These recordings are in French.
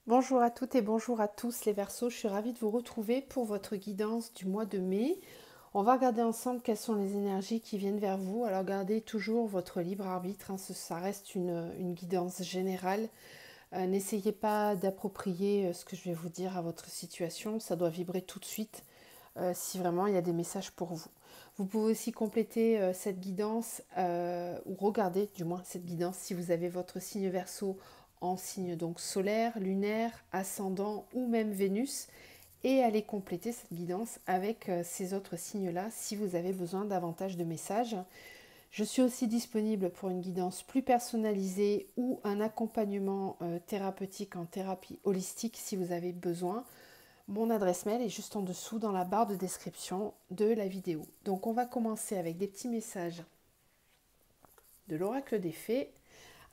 Bonjour à toutes et bonjour à tous les Verseaux, je suis ravie de vous retrouver pour votre guidance du mois de mai. On va regarder ensemble quelles sont les énergies qui viennent vers vous. Alors gardez toujours votre libre arbitre, ça reste une guidance générale. N'essayez pas d'approprier ce que je vais vous dire à votre situation, ça doit vibrer tout de suite si vraiment il y a des messages pour vous. Vous pouvez aussi compléter cette guidance ou regarder du moins cette guidance si vous avez votre signe Verseau en signe donc solaire, lunaire, ascendant ou même Vénus et aller compléter cette guidance avec ces autres signes-là si vous avez besoin davantage de messages. Je suis aussi disponible pour une guidance plus personnalisée ou un accompagnement thérapeutique en thérapie holistique si vous avez besoin. Mon adresse mail est juste en dessous dans la barre de description de la vidéo. Donc on va commencer avec des petits messages de l'oracle des fées.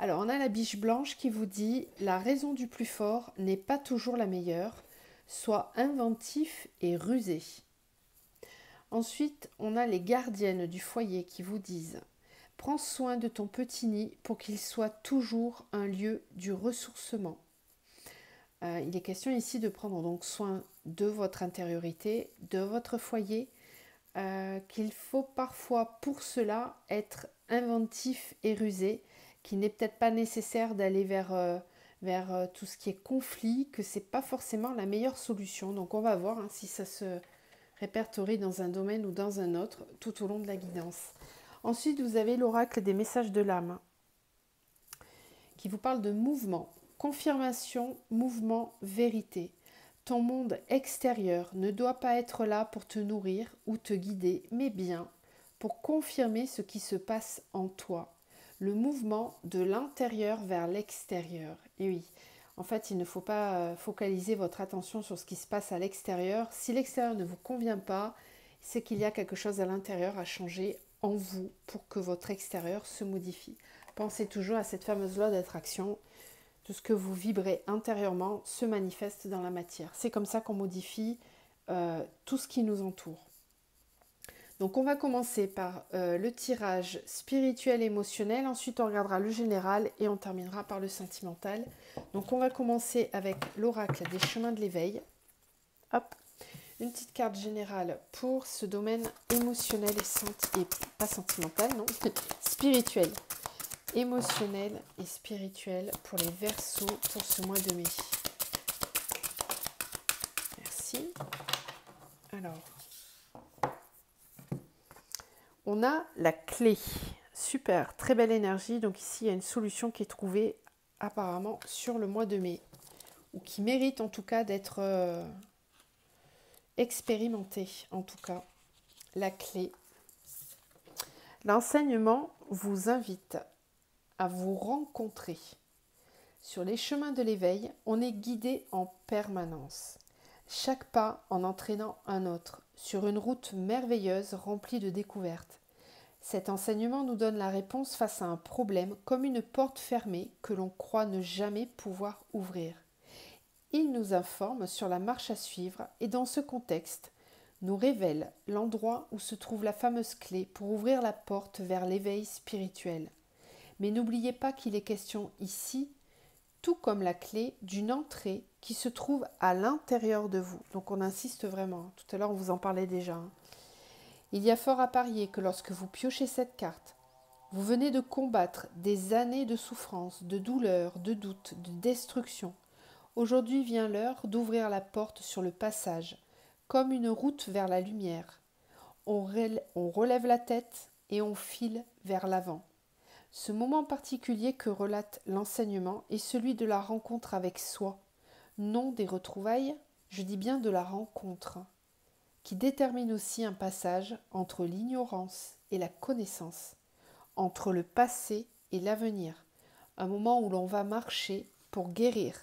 Alors on a la biche blanche qui vous dit la raison du plus fort n'est pas toujours la meilleure, sois inventif et rusé. Ensuite on a les gardiennes du foyer qui vous disent prends soin de ton petit nid pour qu'il soit toujours un lieu du ressourcement. Il est question ici de prendre donc soin de votre intériorité, de votre foyer, qu'il faut parfois pour cela être inventif et rusé, qu'il n'est peut-être pas nécessaire d'aller vers tout ce qui est conflit, que c'est pas forcément la meilleure solution. Donc on va voir si ça se répertorie dans un domaine ou dans un autre tout au long de la guidance. Ensuite, vous avez l'oracle des messages de l'âme qui vous parle de mouvement, confirmation, mouvement, vérité. Ton monde extérieur ne doit pas être là pour te nourrir ou te guider, mais bien pour confirmer ce qui se passe en toi. Le mouvement de l'intérieur vers l'extérieur. Et oui, en fait, il ne faut pas focaliser votre attention sur ce qui se passe à l'extérieur. Si l'extérieur ne vous convient pas, c'est qu'il y a quelque chose à l'intérieur à changer en vous pour que votre extérieur se modifie. Pensez toujours à cette fameuse loi d'attraction. Tout ce que vous vibrez intérieurement se manifeste dans la matière. C'est comme ça qu'on modifie tout ce qui nous entoure. Donc on va commencer par le tirage spirituel émotionnel, ensuite on regardera le général et on terminera par le sentimental. Donc on va commencer avec l'oracle des chemins de l'éveil. Hop, une petite carte générale pour ce domaine émotionnel et pas sentimental, non, spirituel. Émotionnel et spirituel pour les Verseaux pour ce mois de mai. Merci. Alors, on a la clé. Super, très belle énergie. Donc ici, il y a une solution qui est trouvée apparemment sur le mois de mai, ou qui mérite en tout cas d'être expérimentée. En tout cas, la clé. L'enseignement vous invite à vous rencontrer. Sur les chemins de l'éveil, on est guidé en permanence. Chaque pas en entraînant un autre, sur une route merveilleuse remplie de découvertes. Cet enseignement nous donne la réponse face à un problème comme une porte fermée que l'on croit ne jamais pouvoir ouvrir. Il nous informe sur la marche à suivre et dans ce contexte, nous révèle l'endroit où se trouve la fameuse clé pour ouvrir la porte vers l'éveil spirituel. Mais n'oubliez pas qu'il est question ici, tout comme la clé, d'une entrée qui se trouve à l'intérieur de vous. Donc on insiste vraiment, tout à l'heure on vous en parlait déjà. Il y a fort à parier que lorsque vous piochez cette carte, vous venez de combattre des années de souffrance, de douleur, de doute, de destruction. Aujourd'hui vient l'heure d'ouvrir la porte sur le passage, comme une route vers la lumière. On relève la tête et on file vers l'avant. Ce moment particulier que relate l'enseignement est celui de la rencontre avec soi, non des retrouvailles, je dis bien de la rencontre, qui détermine aussi un passage entre l'ignorance et la connaissance, entre le passé et l'avenir, un moment où l'on va marcher pour guérir.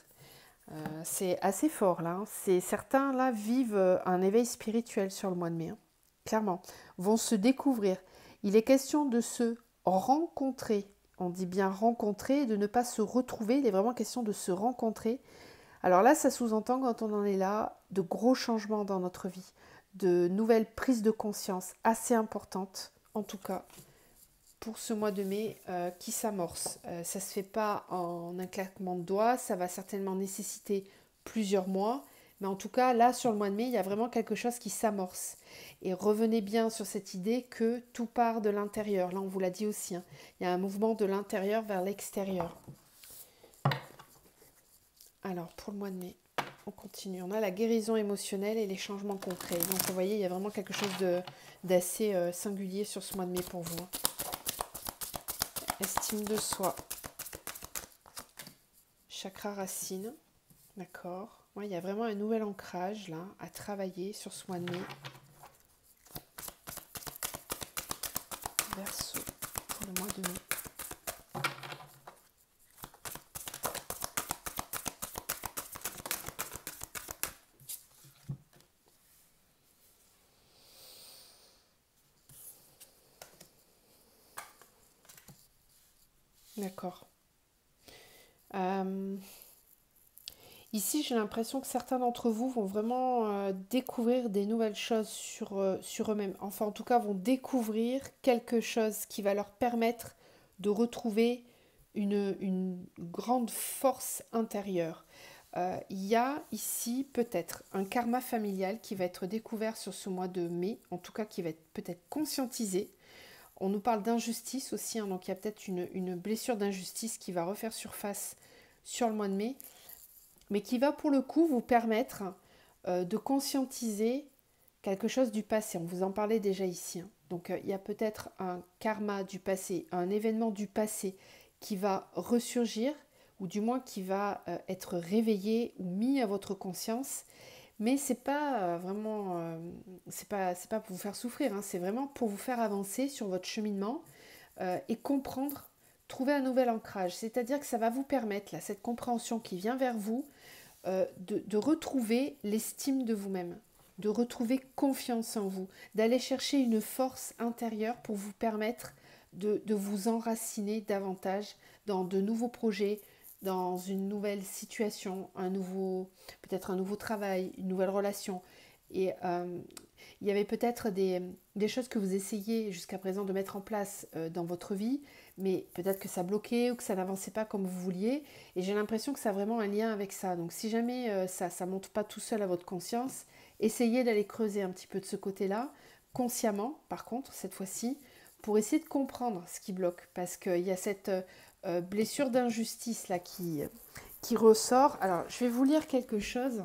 C'est assez fort là, certains là vivent un éveil spirituel sur le mois de mai, clairement, vont se découvrir. Il est question de se rencontrer, on dit bien rencontrer, de ne pas se retrouver, il est vraiment question de se rencontrer. Alors là, ça sous-entend quand on en est là, de gros changements dans notre vie, de nouvelles prises de conscience assez importantes, en tout cas, pour ce mois de mai qui s'amorce. Ça ne se fait pas en un claquement de doigts, ça va certainement nécessiter plusieurs mois. Mais en tout cas, là, sur le mois de mai, il y a vraiment quelque chose qui s'amorce. Et revenez bien sur cette idée que tout part de l'intérieur. Là, on vous l'a dit aussi, hein. Il y a un mouvement de l'intérieur vers l'extérieur. Alors, pour le mois de mai, on continue. On a la guérison émotionnelle et les changements concrets. Donc, vous voyez, il y a vraiment quelque chose d'assez singulier sur ce mois de mai pour vous. Estime de soi. Chakra racine. D'accord. Ouais, il y a vraiment un nouvel ancrage là à travailler sur ce mois de mai. Verseau pour le mois de mai. D'accord. Ici, j'ai l'impression que certains d'entre vous vont vraiment découvrir des nouvelles choses sur eux-mêmes. Enfin, en tout cas, vont découvrir quelque chose qui va leur permettre de retrouver une grande force intérieure. Il y a ici peut-être un karma familial qui va être découvert sur ce mois de mai, en tout cas qui va être peut-être conscientisé. On nous parle d'injustice aussi, hein, donc il y a peut-être une blessure d'injustice qui va refaire surface sur le mois de mai, mais qui va pour le coup vous permettre de conscientiser quelque chose du passé. On vous en parlait déjà ici, hein. Donc il y a peut-être un karma du passé, un événement du passé qui va ressurgir, ou du moins qui va être réveillé ou mis à votre conscience. Mais c'est pas vraiment, c'est pas pour vous faire souffrir, hein, c'est vraiment pour vous faire avancer sur votre cheminement et comprendre, trouver un nouvel ancrage. C'est-à-dire que ça va vous permettre, là, cette compréhension qui vient vers vous, de retrouver l'estime de vous-même, de retrouver confiance en vous, d'aller chercher une force intérieure pour vous permettre de vous enraciner davantage dans de nouveaux projets, dans une nouvelle situation, peut-être un nouveau travail, une nouvelle relation. Et il y avait peut-être des choses que vous essayez jusqu'à présent de mettre en place dans votre vie, mais peut-être que ça bloquait ou que ça n'avançait pas comme vous vouliez. Et j'ai l'impression que ça a vraiment un lien avec ça. Donc si jamais ça ne monte pas tout seul à votre conscience, essayez d'aller creuser un petit peu de ce côté-là, consciemment par contre, cette fois-ci, pour essayer de comprendre ce qui bloque. Parce qu'il y a cette blessure d'injustice là qui ressort. Alors je vais vous lire quelque chose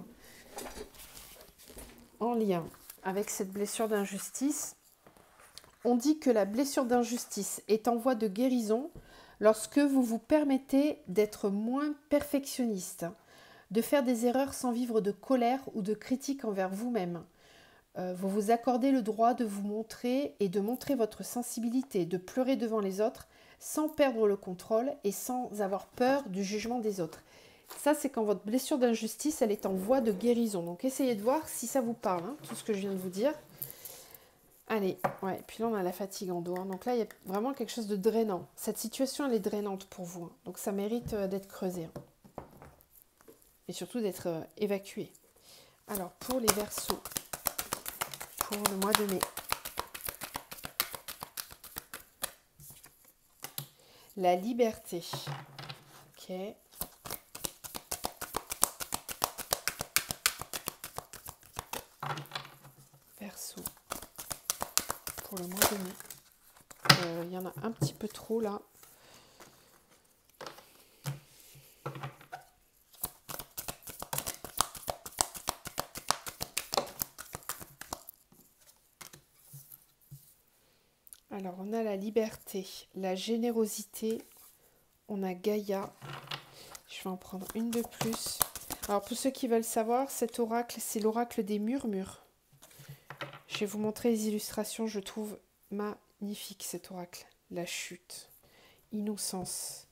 en lien avec cette blessure d'injustice. On dit que la blessure d'injustice est en voie de guérison lorsque vous vous permettez d'être moins perfectionniste, de faire des erreurs sans vivre de colère ou de critique envers vous-même. Vous vous accordez le droit de vous montrer et de montrer votre sensibilité, de pleurer devant les autres sans perdre le contrôle et sans avoir peur du jugement des autres. Ça, c'est quand votre blessure d'injustice, elle est en voie de guérison. Donc, essayez de voir si ça vous parle, hein, tout ce que je viens de vous dire. Allez, ouais, puis là, on a la fatigue en dos, hein. Donc là, il y a vraiment quelque chose de drainant. Cette situation, elle est drainante pour vous, hein. Donc, ça mérite d'être creusé, hein. Et surtout d'être évacué. Alors, pour les Verseaux, pour le mois de mai. La liberté. Ok. Verseau. Pour le mois de mai. Il y en a un petit peu trop là. Alors, on a la liberté, la générosité, on a Gaïa. Je vais en prendre une de plus. Alors, pour ceux qui veulent savoir, cet oracle, c'est l'oracle des murmures. Je vais vous montrer les illustrations, je trouve magnifique cet oracle. La chute, innocence,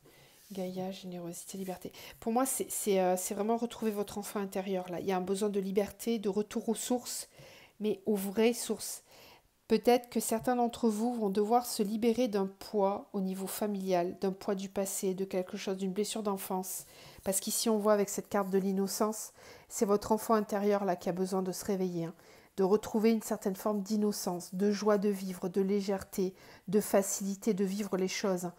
Gaïa, générosité, liberté. Pour moi, c'est vraiment retrouver votre enfant intérieur. Là. Il y a un besoin de liberté, de retour aux sources, mais aux vraies sources. Peut-être que certains d'entre vous vont devoir se libérer d'un poids au niveau familial, d'un poids du passé, de quelque chose, d'une blessure d'enfance. Parce qu'ici, on voit avec cette carte de l'innocence, c'est votre enfant intérieur là qui a besoin de se réveiller, hein. de retrouver une certaine forme d'innocence, de joie de vivre, de légèreté, de facilité de vivre les choses,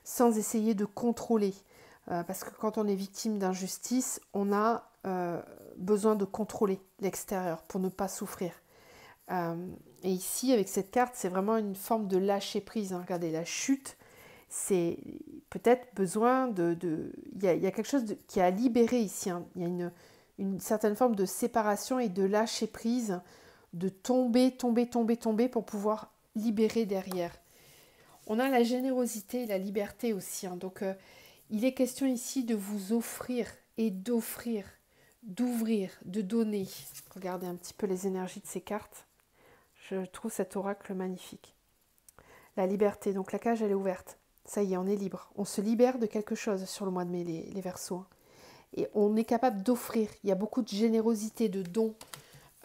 sans essayer de contrôler. Parce que quand on est victime d'injustice, on a besoin de contrôler l'extérieur pour ne pas souffrir. Et ici, avec cette carte, c'est vraiment une forme de lâcher prise. Hein. Regardez, la chute, c'est peut-être besoin de... Il y a quelque chose qui est à libérer ici. Hein. Il y a une certaine forme de séparation et de lâcher prise, de tomber pour pouvoir libérer derrière. On a la générosité et la liberté aussi. Hein. Donc, il est question ici de vous offrir et d'offrir, d'ouvrir, de donner. Regardez un petit peu les énergies de ces cartes. Je trouve cet oracle magnifique. La liberté, donc la cage elle est ouverte. Ça y est, on est libre. On se libère de quelque chose sur le mois de mai, les Verseaux. Et on est capable d'offrir. Il y a beaucoup de générosité, de dons.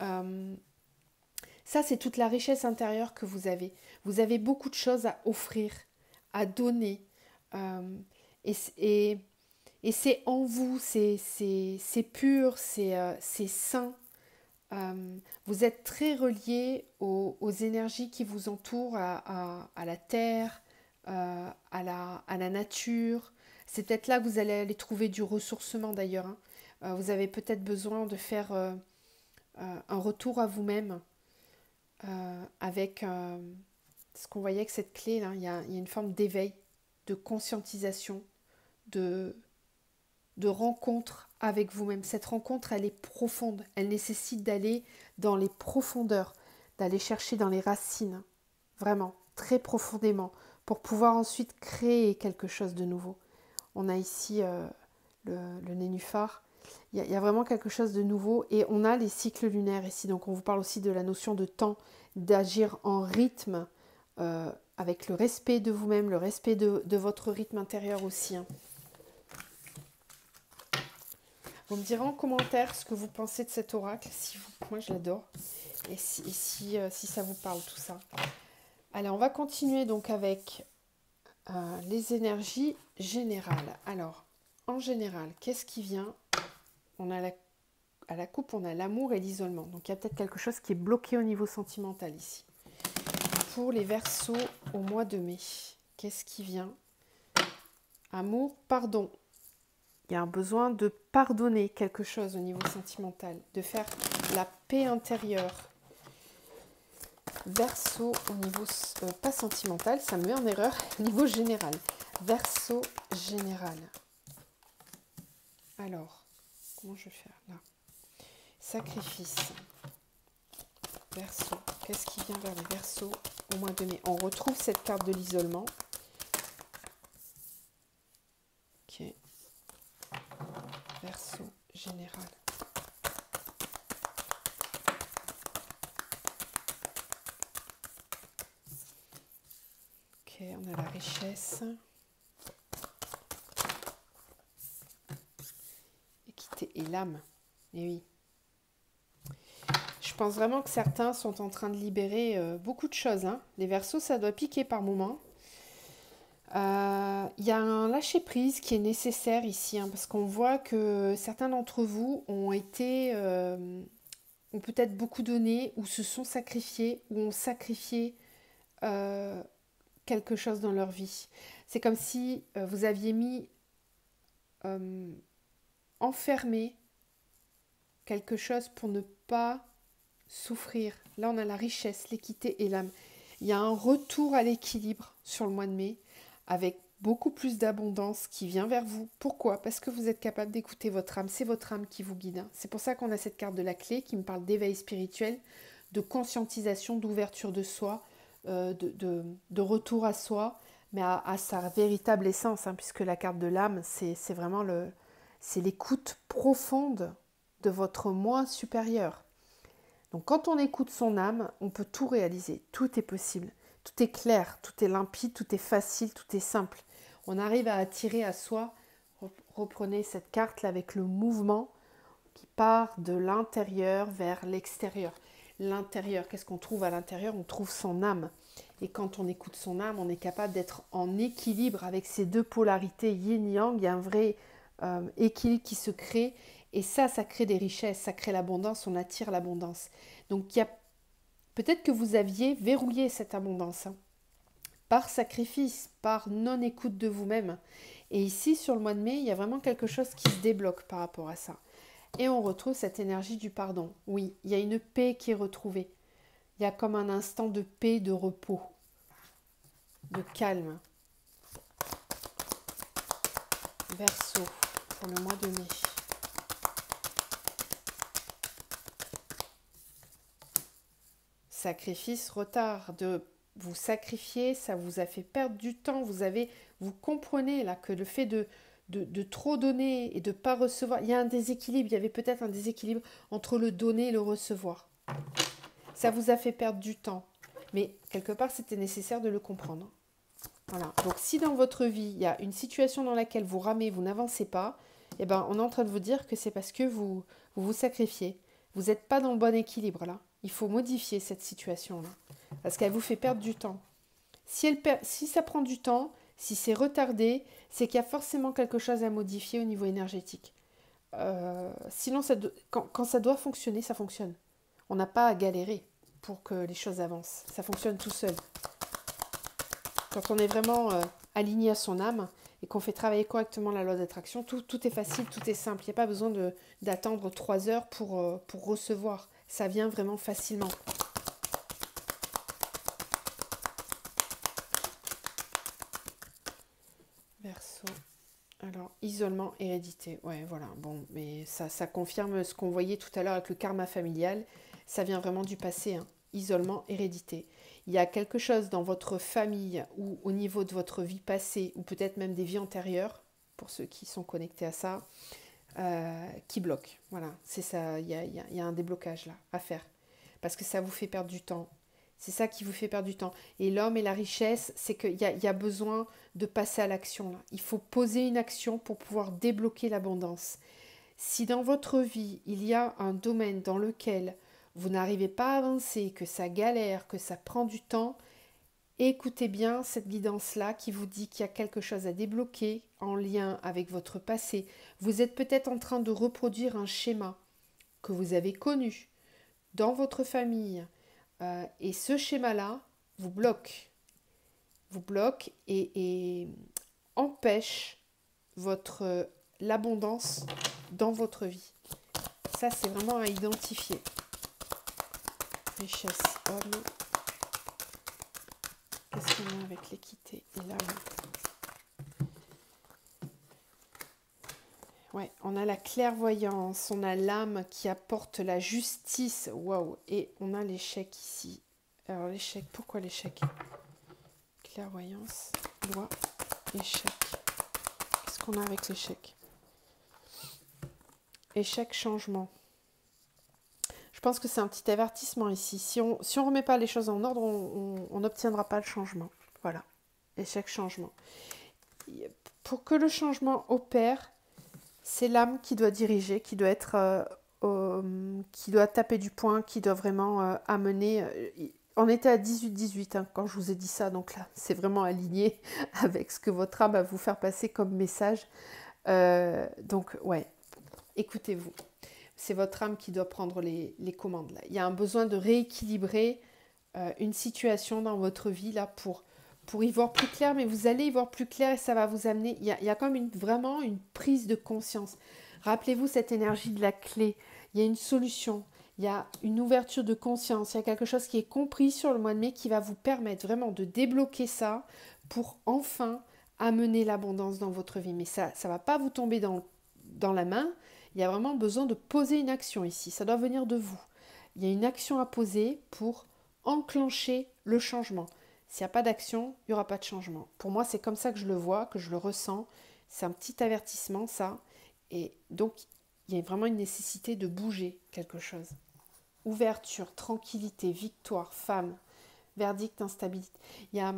Ça, c'est toute la richesse intérieure que vous avez. Vous avez beaucoup de choses à offrir, à donner. Et c'est en vous, c'est pur, c'est sain. Vous êtes très relié aux énergies qui vous entourent, à la terre, à la nature. C'est peut-être là que vous allez aller trouver du ressourcement d'ailleurs. Hein. Vous avez peut-être besoin de faire un retour à vous-même avec ce qu'on voyait avec cette clé. Là. Il y a une forme d'éveil, de conscientisation, de rencontre avec vous-même. Cette rencontre, elle est profonde. Elle nécessite d'aller dans les profondeurs, d'aller chercher dans les racines, vraiment, très profondément, pour pouvoir ensuite créer quelque chose de nouveau. On a ici le nénuphar. Il y a vraiment quelque chose de nouveau. Et on a les cycles lunaires ici. Donc on vous parle aussi de la notion de temps, d'agir en rythme, avec le respect de vous-même, le respect de votre rythme intérieur aussi. Hein. Vous me direz en commentaire ce que vous pensez de cet oracle. Moi, je l'adore. Et si ça vous parle, tout ça. Allez, on va continuer donc avec les énergies générales. Alors, en général, qu'est-ce qui vient? On a à la coupe, on a l'amour et l'isolement. Donc, il y a peut-être quelque chose qui est bloqué au niveau sentimental ici. Pour les Verseaux au mois de mai, qu'est-ce qui vient? Amour, pardon. Il y a un besoin de pardonner quelque chose au niveau sentimental, de faire la paix intérieure. Verseau au niveau, pas sentimental, ça me met en erreur, au niveau général. Verseau général. Alors, comment je vais faire là? Sacrifice. Verseau. Qu'est-ce qui vient vers les Verseaux au mois de mai? On retrouve cette carte de l'isolement. Ok. Verseau général. Ok, on a la richesse. Équité et l'âme. Et oui. Je pense vraiment que certains sont en train de libérer beaucoup de choses. Hein. Les Verseaux, ça doit piquer par moments. Il y a un lâcher-prise qui est nécessaire ici, hein, parce qu'on voit que certains d'entre vous ont peut-être beaucoup donné, ou se sont sacrifiés, ou ont sacrifié quelque chose dans leur vie. C'est comme si vous aviez mis enfermé quelque chose pour ne pas souffrir. Là, on a la richesse, l'équité et l'âme. Il y a un retour à l'équilibre sur le mois de mai, avec beaucoup plus d'abondance qui vient vers vous. Pourquoi? Parce que vous êtes capable d'écouter votre âme. C'est votre âme qui vous guide. Hein. C'est pour ça qu'on a cette carte de la clé qui me parle d'éveil spirituel, de conscientisation, d'ouverture de soi, de retour à soi, mais à sa véritable essence, hein, puisque la carte de l'âme, c'est vraiment c'est l'écoute profonde de votre moi supérieur. Donc quand on écoute son âme, on peut tout réaliser, tout est possible. Tout est clair, tout est limpide, tout est facile, tout est simple. On arrive à attirer à soi, reprenez cette carte là avec le mouvement qui part de l'intérieur vers l'extérieur. L'intérieur, qu'est-ce qu'on trouve à l'intérieur? On trouve son âme. Et quand on écoute son âme, on est capable d'être en équilibre avec ces deux polarités yin-yang. Il y a un vrai équilibre qui se crée Et ça crée des richesses, ça crée l'abondance, on attire l'abondance. Donc, il y a peut-être que vous aviez verrouillé cette abondance, hein, par sacrifice, par non-écoute de vous-même. Et ici, sur le mois de mai, il y a vraiment quelque chose qui se débloque par rapport à ça. Et on retrouve cette énergie du pardon. Oui, il y a une paix qui est retrouvée. Il y a comme un instant de paix, de repos, de calme. Verseau, pour le mois de mai. Sacrifice, retard, de vous sacrifier, ça vous a fait perdre du temps. Vous comprenez là que le fait de trop donner et de ne pas recevoir, il y a un déséquilibre, il y avait peut-être un déséquilibre entre le donner et le recevoir. Ça vous a fait perdre du temps, mais quelque part c'était nécessaire de le comprendre. Voilà. Donc si dans votre vie il y a une situation dans laquelle vous ramez, vous n'avancez pas, eh ben, on est en train de vous dire que c'est parce que vous sacrifiez. Vous n'êtes pas dans le bon équilibre là. Il faut modifier cette situation là, parce qu'elle vous fait perdre du temps. Si ça prend du temps, si c'est retardé, c'est qu'il y a forcément quelque chose à modifier au niveau énergétique. Sinon, quand ça doit fonctionner, ça fonctionne. On n'a pas à galérer pour que les choses avancent. Ça fonctionne tout seul. Quand on est vraiment aligné à son âme et qu'on fait travailler correctement la loi d'attraction, tout est facile, tout est simple. Il n'y a pas besoin d'attendre 3 heures pour recevoir. Ça vient vraiment facilement. Verseau. Alors, isolement, hérédité. Ouais, voilà. Bon, mais ça confirme ce qu'on voyait tout à l'heure avec le karma familial. Ça vient vraiment du passé, hein. Isolement, hérédité. Il y a quelque chose dans votre famille ou au niveau de votre vie passée, ou peut-être même des vies antérieures, pour ceux qui sont connectés à ça, qui bloque. Voilà, c'est ça. Il y a un déblocage là à faire. Parce que ça vous fait perdre du temps. C'est ça qui vous fait perdre du temps. Et l'homme et la richesse, c'est qu'il y a besoin de passer à l'action là. Il faut poser une action pour pouvoir débloquer l'abondance. Si dans votre vie, il y a un domaine dans lequel vous n'arrivez pas à avancer, que ça galère, que ça prend du temps, écoutez bien cette guidance-là qui vous dit qu'il y a quelque chose à débloquer en lien avec votre passé. Vous êtes peut-être en train de reproduire un schéma que vous avez connu dans votre famille. Et ce schéma-là vous bloque. Vous bloque et empêche l'abondance dans votre vie. Ça, c'est vraiment à identifier. Richesse, homme. Qu'est-ce qu'on a avec l'équité et l'âme? Ouais, on a la clairvoyance, on a l'âme qui apporte la justice. Waouh! Et on a l'échec ici. Alors l'échec, pourquoi l'échec? Clairvoyance, loi, échec. Qu'est-ce qu'on a avec l'échec? Échec, changement. Je pense que c'est un petit avertissement ici. Si on remet pas les choses en ordre, on n'obtiendra pas le changement. Voilà. Échec, changement. Pour que le changement opère, c'est l'âme qui doit diriger, qui doit être, qui doit taper du poing, qui doit vraiment amener. On était à 18-18 hein, quand je vous ai dit ça, donc là, c'est vraiment aligné avec ce que votre âme va vous faire passer comme message. Donc, ouais, écoutez-vous. C'est votre âme qui doit prendre les commandes. Là. Il y a un besoin de rééquilibrer une situation dans votre vie là pour y voir plus clair, mais vous allez y voir plus clair et ça va vous amener. Il y a comme vraiment une prise de conscience. Rappelez-vous cette énergie de la clé. Il y a une solution, il y a une ouverture de conscience, il y a quelque chose qui est compris sur le mois de mai qui va vous permettre vraiment de débloquer ça pour enfin amener l'abondance dans votre vie. Mais ça ne va pas vous tomber dans la main. Il y a vraiment besoin de poser une action ici. Ça doit venir de vous. Il y a une action à poser pour enclencher le changement. S'il n'y a pas d'action, il n'y aura pas de changement. Pour moi, c'est comme ça que je le vois, que je le ressens. C'est un petit avertissement, ça. Et donc, il y a vraiment une nécessité de bouger quelque chose. Ouverture, tranquillité, victoire, femme, verdict, instabilité. Il y a...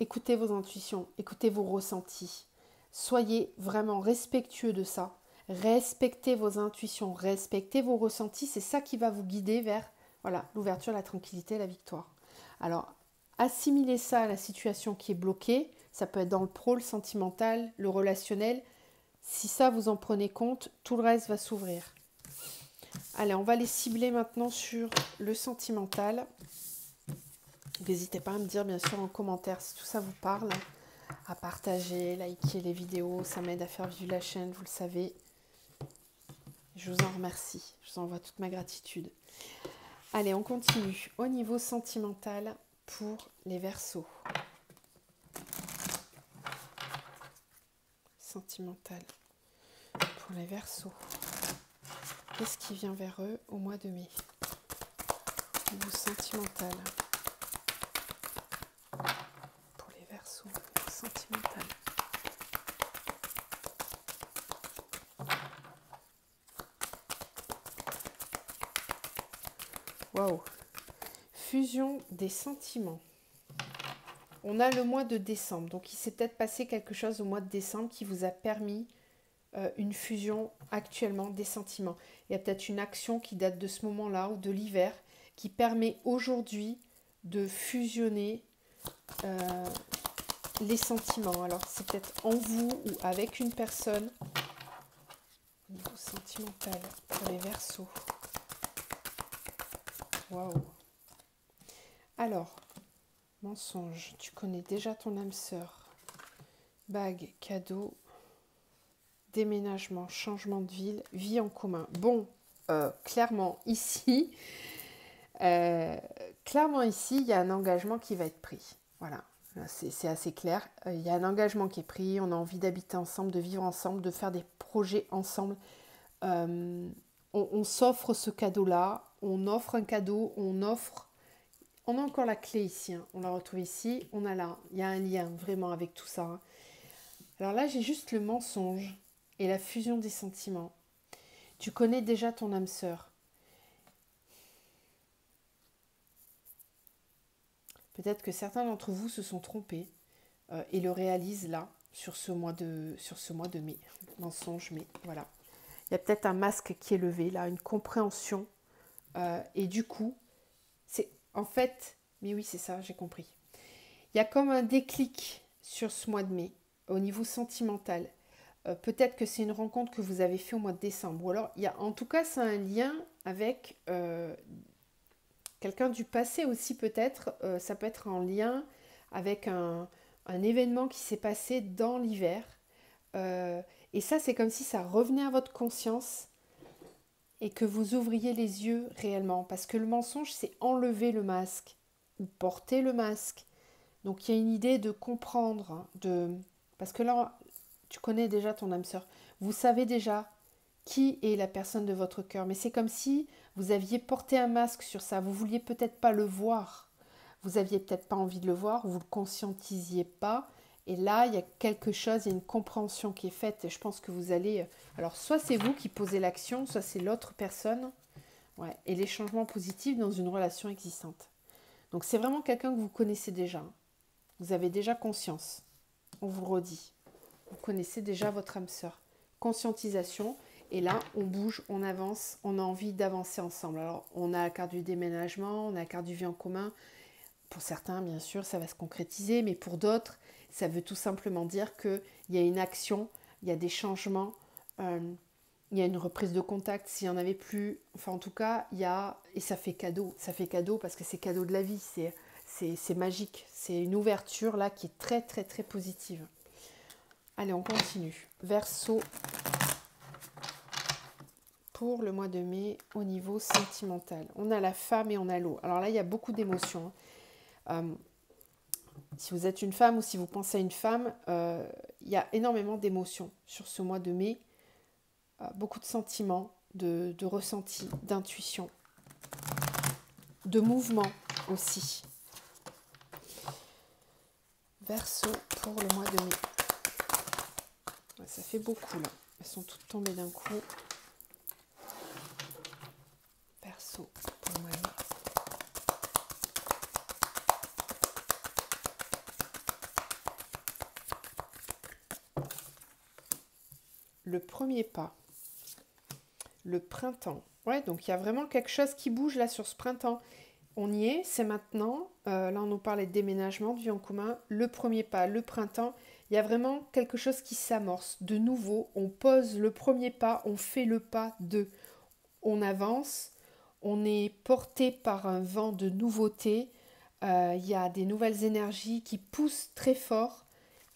écoutez vos intuitions, écoutez vos ressentis. Soyez vraiment respectueux de ça. Respectez vos intuitions, respectez vos ressentis. C'est ça qui va vous guider vers l'ouverture, la tranquillité, la victoire. Alors, assimilez ça à la situation qui est bloquée. Ça peut être dans le pro, le sentimental, le relationnel. Si ça, vous en prenez compte, tout le reste va s'ouvrir. Allez, on va les cibler maintenant sur le sentimental. N'hésitez pas à me dire, bien sûr, en commentaire si tout ça vous parle. À partager, liker les vidéos. Ça m'aide à faire vivre la chaîne, vous le savez. Je vous en remercie. Je vous envoie toute ma gratitude. Allez, on continue. Au niveau sentimental pour les Verseaux. Sentimental pour les Verseaux. Qu'est-ce qui vient vers eux au mois de mai? Au niveau sentimental. Pour les Verseaux. Sentimental. Waouh! Fusion des sentiments. On a le mois de décembre, donc il s'est peut-être passé quelque chose au mois de décembre qui vous a permis une fusion actuellement des sentiments. Il y a peut-être une action qui date de ce moment-là ou de l'hiver qui permet aujourd'hui de fusionner les sentiments. Alors c'est peut-être en vous ou avec une personne. Au niveau sentimental pour les Verseaux. Waouh! Alors, mensonge, tu connais déjà ton âme sœur. Bague, cadeau, déménagement, changement de ville, vie en commun. Bon, clairement ici, il y a un engagement qui va être pris. Voilà, c'est assez clair. Il y a un engagement qui est pris, on a envie d'habiter ensemble, de vivre ensemble, de faire des projets ensemble. On s'offre ce cadeau-là, on offre un cadeau, on a encore la clé ici, hein. On la retrouve ici, on a là, il y a un lien vraiment avec tout ça, hein. Alors là, j'ai juste le mensonge et la fusion des sentiments. Tu connais déjà ton âme sœur. Peut-être que certains d'entre vous se sont trompés et le réalisent là, sur ce mois de mai. Mensonge, mais voilà. Il y a peut-être un masque qui est levé là, une compréhension. Et du coup, c'est en fait, mais oui, c'est ça, j'ai compris. Il y a comme un déclic sur ce mois de mai, au niveau sentimental. Peut-être que c'est une rencontre que vous avez fait au mois de décembre. Ou alors, en tout cas, c'est un lien avec quelqu'un du passé aussi peut-être. Ça peut être en lien avec un événement qui s'est passé dans l'hiver. Et ça, c'est comme si ça revenait à votre conscience et que vous ouvriez les yeux réellement. Parce que le mensonge, c'est enlever le masque ou porter le masque. Donc, il y a une idée de comprendre, parce que là, tu connais déjà ton âme sœur. Vous savez déjà qui est la personne de votre cœur. Mais c'est comme si vous aviez porté un masque sur ça. Vous vouliez peut-être pas le voir. Vous aviez peut-être pas envie de le voir. Vous le conscientisiez pas. Et là, il y a quelque chose, il y a une compréhension qui est faite. Et je pense que vous allez... Alors, soit c'est vous qui posez l'action, soit c'est l'autre personne. Ouais. Et les changements positifs dans une relation existante. Donc, c'est vraiment quelqu'un que vous connaissez déjà. Vous avez déjà conscience. On vous le redit. Vous connaissez déjà votre âme sœur. Conscientisation. Et là, on bouge, on avance, on a envie d'avancer ensemble. Alors, on a la carte du déménagement, on a la carte du vie en commun. Pour certains, bien sûr, ça va se concrétiser, mais pour d'autres, ça veut tout simplement dire qu'il y a une action, il y a des changements, il y a une reprise de contact s'il n'y en avait plus. Enfin, en tout cas, il y a... Et ça fait cadeau. Ça fait cadeau parce que c'est cadeau de la vie. C'est magique. C'est une ouverture là qui est très, très, très positive. Allez, on continue. Verseau pour le mois de mai au niveau sentimental. On a la femme et on a l'eau. Alors là, il y a beaucoup d'émotions. Si vous êtes une femme ou si vous pensez à une femme, il y a énormément d'émotions sur ce mois de mai. Beaucoup de sentiments, de ressentis, d'intuition, de mouvement aussi. Verseau pour le mois de mai. Ouais, ça fait beaucoup là. Elles sont toutes tombées d'un coup. Verseau pour le mois de mai. Le premier pas. Le printemps. Ouais, donc il y a vraiment quelque chose qui bouge là sur ce printemps. On y est, c'est maintenant. Là, on nous parlait de déménagement, de vie en commun. Le premier pas, le printemps. Il Il y a vraiment quelque chose qui s'amorce. De nouveau, on pose le premier pas, on fait le pas 2. On avance, on est porté par un vent de nouveauté. Il y a des nouvelles énergies qui poussent très fort.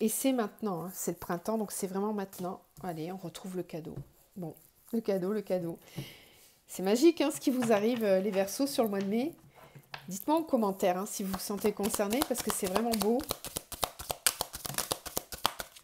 Et c'est maintenant, hein, c'est le printemps, donc c'est vraiment maintenant. Allez, on retrouve le cadeau. Bon, le cadeau, le cadeau. C'est magique hein, ce qui vous arrive, les Verseaux, sur le mois de mai. Dites-moi en commentaire hein, si vous vous sentez concerné, parce que c'est vraiment beau.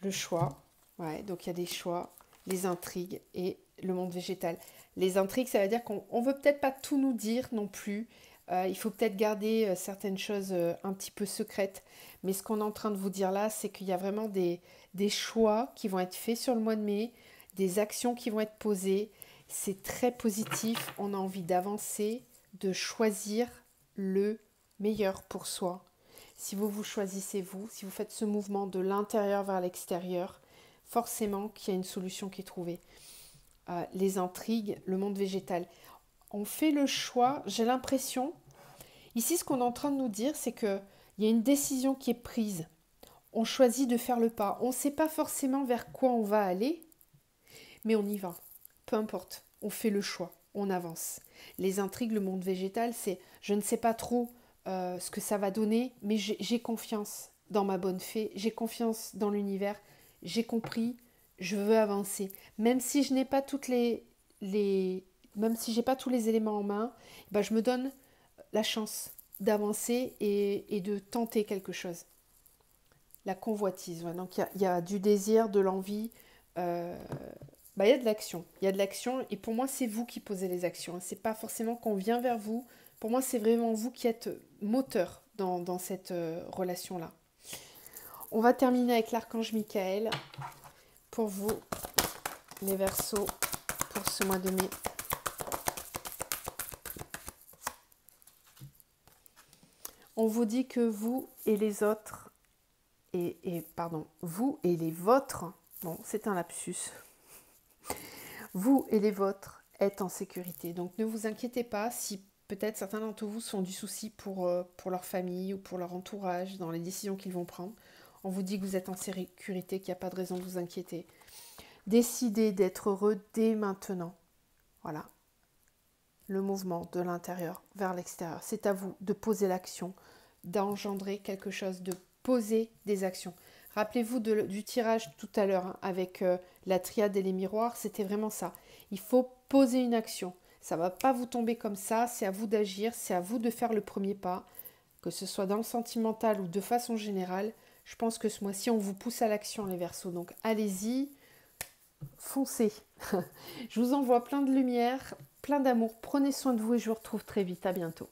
Le choix, ouais, donc il y a des choix, les intrigues et le monde végétal. Les intrigues, ça veut dire qu'on ne veut peut-être pas tout nous dire non plus. Il faut peut-être garder certaines choses un petit peu secrètes. Mais ce qu'on est en train de vous dire là, c'est qu'il y a vraiment des choix qui vont être faits sur le mois de mai, des actions qui vont être posées. C'est très positif. On a envie d'avancer, de choisir le meilleur pour soi. Si vous vous choisissez vous, si vous faites ce mouvement de l'intérieur vers l'extérieur, forcément qu'il y a une solution qui est trouvée. Les intrigues, le monde végétal. On fait le choix, j'ai l'impression, ici ce qu'on est en train de nous dire, c'est qu'il y a une décision qui est prise. On choisit de faire le pas. On ne sait pas forcément vers quoi on va aller, mais on y va. Peu importe, on fait le choix, on avance. Les intrigues, le monde végétal, c'est je ne sais pas trop ce que ça va donner, mais j'ai confiance dans ma bonne fée, j'ai confiance dans l'univers, j'ai compris, je veux avancer. Même si je n'ai pas même si j'ai pas tous les éléments en main, ben je me donne la chance d'avancer et de tenter quelque chose. La convoitise, ouais. Donc il y a du désir, de l'envie, il y a de l'action. Il y a de l'action et pour moi c'est vous qui posez les actions. C'est pas forcément qu'on vient vers vous. Pour moi c'est vraiment vous qui êtes moteur dans cette relation-là. On va terminer avec l'archange Michael. Pour vous, les Verseaux, pour ce mois de mai. On vous dit que vous et les autres, vous et les vôtres, bon, c'est un lapsus, vous et les vôtres êtes en sécurité. Donc ne vous inquiétez pas si peut-être certains d'entre vous sont du souci pour leur famille ou pour leur entourage dans les décisions qu'ils vont prendre. On vous dit que vous êtes en sécurité, qu'il n'y a pas de raison de vous inquiéter. Décidez d'être heureux dès maintenant. Voilà. Le mouvement de l'intérieur vers l'extérieur. C'est à vous de poser l'action, d'engendrer quelque chose, de poser des actions. Rappelez-vous du tirage tout à l'heure hein, avec la triade et les miroirs, c'était vraiment ça. Il faut poser une action. Ça ne va pas vous tomber comme ça, c'est à vous d'agir, c'est à vous de faire le premier pas, que ce soit dans le sentimental ou de façon générale. Je pense que ce mois-ci, on vous pousse à l'action, les Verseaux. Donc allez-y, foncez. Je vous envoie plein de lumière, plein d'amour. Prenez soin de vous et je vous retrouve très vite. À bientôt.